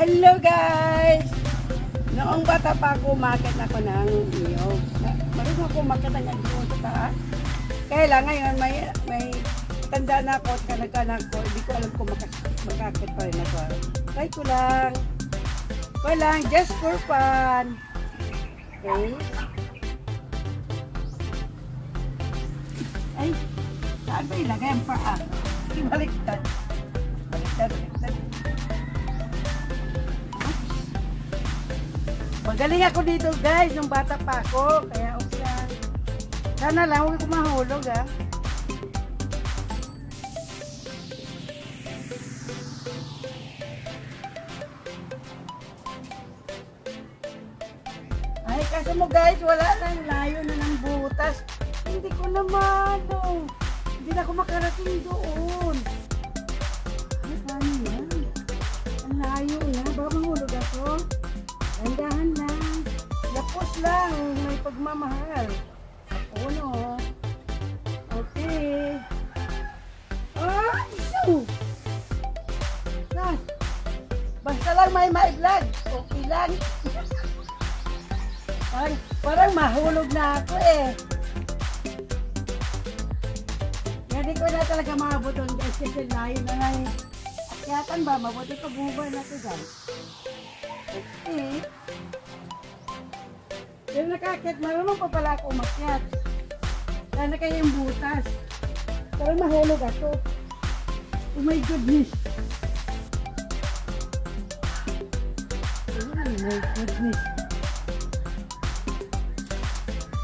Hello guys! Noong bata pa ako, umakit ako ng niyog. Marunong ako umakit ng niyog sa taas. Kaya lang ngayon, may tanda na ako at kanag-kanag ko. Hindi ko alam kung makakit pa rin ako. Try ko lang. Walang, just for fun. Okay? Ay, saan ba ilagay ang paa? Baliktad. Baliktad. Magaling ako dito guys, nung bata pa ako. Kaya okay lang. Sana lang, huwag ko mahulog ha. Ay, kasi mo guys, wala lang. Layo na ng butas. Hindi ko naman. Hindi na ako makarating doon. Ay, paano yan? Ang layo na. Baka mahulog ako. Dandahan lang. Lapos lang. May pagmamahal. Oo, no. Okay. Ah, iso! Basta lang may ma-vlog. Okay lang. Parang mahulog na ako eh. Hindi ko na talaga mabuton guys. Kasi layo na lang. Akyatan ba? Mabuti pag bumaba na ito guys. Okay. Yung nakakit, marunong pa pala ako umakyat. Sana kayo yung butas. Parang mahulog ako. Oh my goodness. Oh my goodness.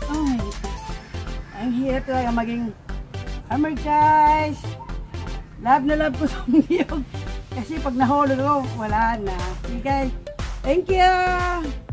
Ay. Ang hirap talaga maging hammer guys. Love na love ko sa niyog. Kasi pag nahulog ako, wala na. Okay guys. Thank you!